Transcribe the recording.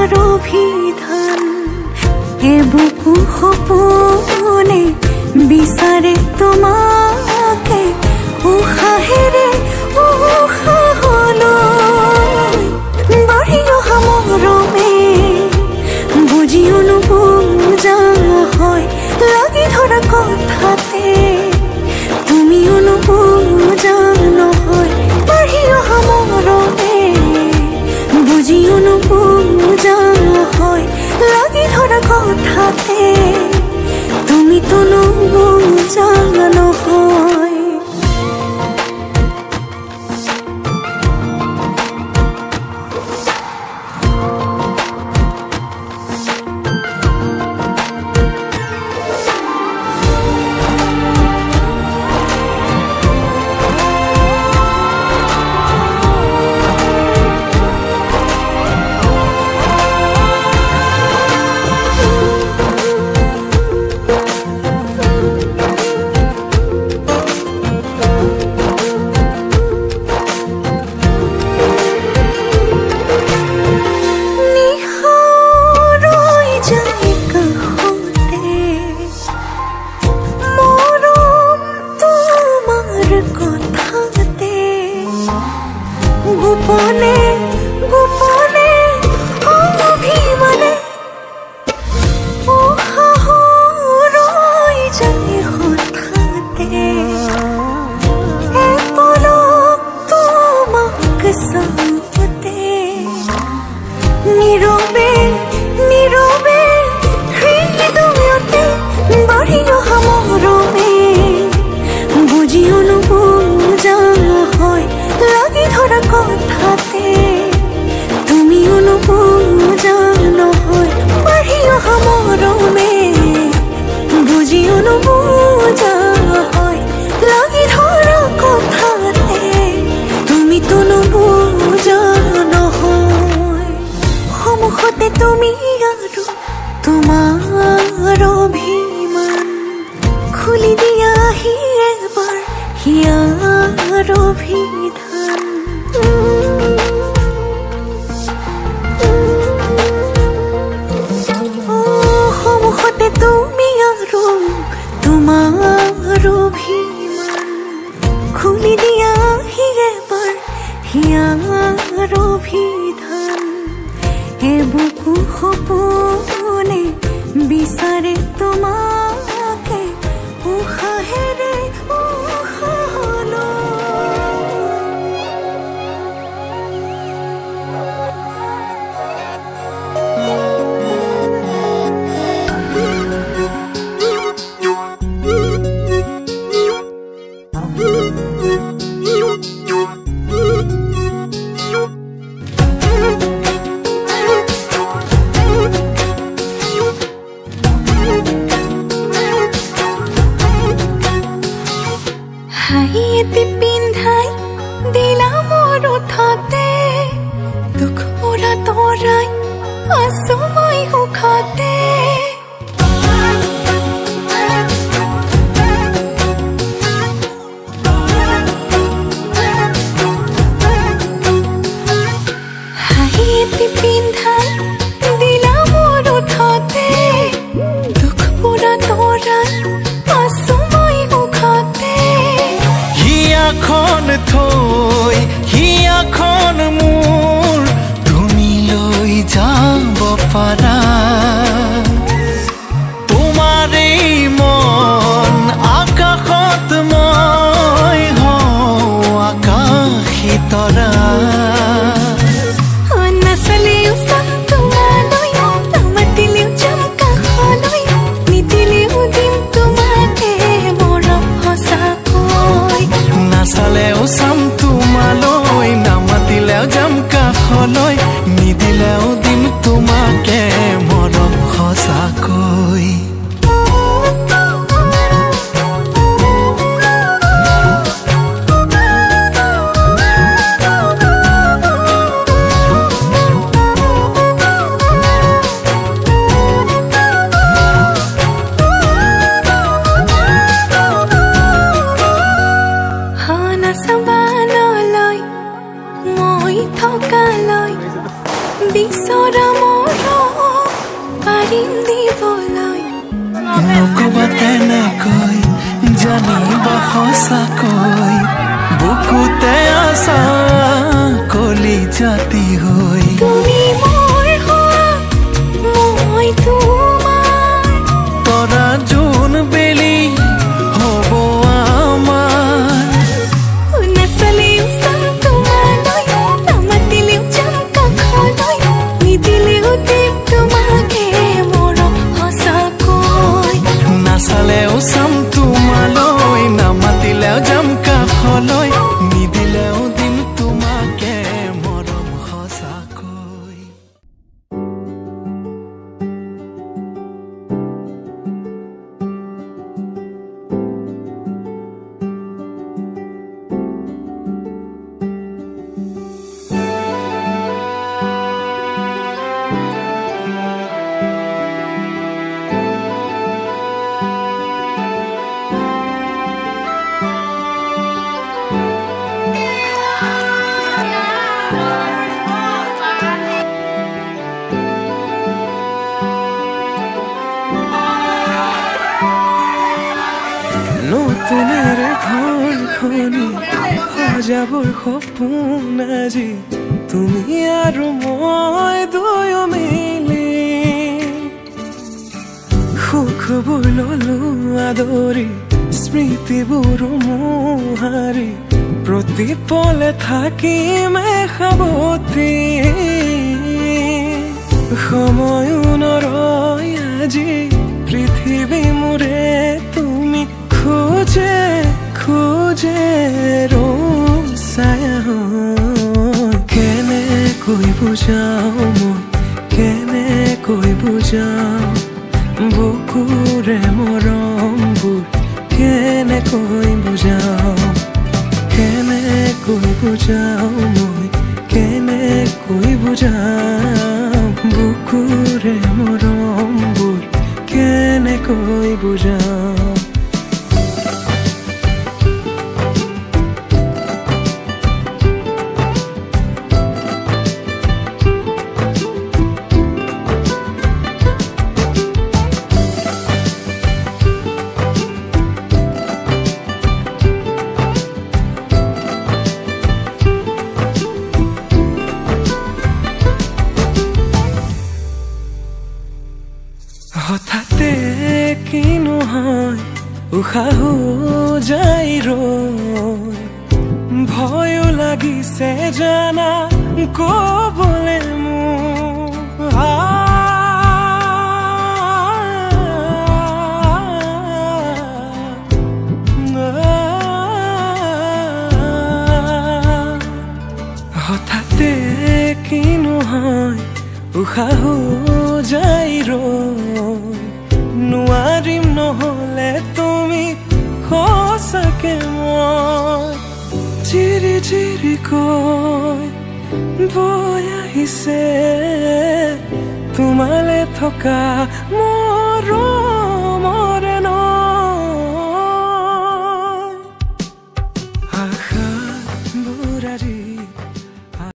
হিয়াৰ অভিধান এ বুকু সপোনে বিচাৰে তোমাকে উশাহেৰে উশাহলৈ বাঢ়ি অহা মৰমে বুজিও নুবুজা হয় লাগি ধৰা কথাতে তুমিও নুবুজা নহয় বাঢ়ি অহা মৰমে বুজিও নুবুজা হয় লাগি ধৰা কথাতে তুমিতো নুবুজা নহয় গোপনে গোপনে অভিমানে উশাহ ৰৈ যায় হঠাতে এপলক তোমাক চাওঁতে নীৰৱে নীৰৱে হৃদয়তে বাঢ়ি অহা মৰমে বুজিও নুবুজা হয় লাগি ধৰা কথাতে তুমিও নুবুজা নহয় বাঢ়ি অহা মৰমে বুজিও নুবুজা হয় লাগি ধৰা কথাতে তুমিতো নুবুজা নহয় সন্মুখতে তুমি আৰু তোমাৰ অভিমান খুলি দিয়াহি এবাৰ হিয়াৰ অভিধান সন্মুখতে তুমি আৰু তোমাৰ অভিমান খুলি দিয়াহি এবাৰ হিয়াৰ অভিধান এ বুকু সপোনে বিচাৰে তোমাকে উশাহেৰে উশাহলৈ হাঁহিয়েতি পিন্ধাই দিলা মোৰ উঠতে দুখ মোৰা তৰাই আছো মই সুখতে হাঁহিয়েতি পিন্ধাই দিলা মোৰ উঠতে দুখ মোৰা তৰাই আছো মই সুখতে হিয়াখন থৈ হিয়াখন মোৰ তুমি লৈ যাব পাৰা তোমাৰে মন আকাশত মই হওঁ আকাশী তৰা নাচালেও চাম তোমালৈ নামাতিলেও যাম কাষলৈ নিদিলেও দিম তোমাকে মৰম সঁচাকৈ নাচালেও চাম তোমালৈ নামাতিলেও যাম কাষলৈ নিদিলেও দিম তোমাকে মৰম সঁচাকৈ থকালৈ বিচৰা মোৰ দিম দিবলৈ নকবা তেনেকৈ জানিবা সঁচাকৈ বুকুতে আছা কলি জাতি হৈ তুমি মোৰ হোৱা মই তোমাৰ তৰা জোন বেলি হ'ব আমাৰ নাচালেও চাম তোমালৈ নামাতিলেও যাম কাষলৈ নিদিলেও দিম তোমাকে মৰম সঁচাকৈ নাচালেও চাম তোমালৈ নামাতিলেও যাম কাষলৈ নিদিলেও দিম তোমাকে মৰম সঁচাকৈ নতুনেৰ ঘৰখনি সজাবৰ সপোন আজি তুমি আৰু মই দুয়ো মিলি সুখবোৰ ললো আদৰি স্মৃতিবোৰ মোহাৰি প্ৰতি পলে থাকিম সাৱতি সময়ো নৰয় আজি পৃথিৱী মোৰে তুমি খোজে খোজে ৰৌচায়া কেনেকৈ বুজাও মই কেনেকৈ বুজাও বুকুৰে মৰমবোৰ কেনেকৈ বুজাও কেনেকৈ বুজাও মই কেনেকৈ বুজাও বুকুৰে মৰমবোৰ কেনেকৈ বুজাও হঠাতে কিনো হয় উশাহো যাই ৰৈ ভয়ো লাগিছে জানা কবলে মোৰ হঠাতে কিনো হয় উশাহো যাই ৰৈ নোৱাৰিম নহলে তুমি সঁচাকে মই চিৰি চিৰি কৈ বৈ আহিছে তোমালে থকা মৰম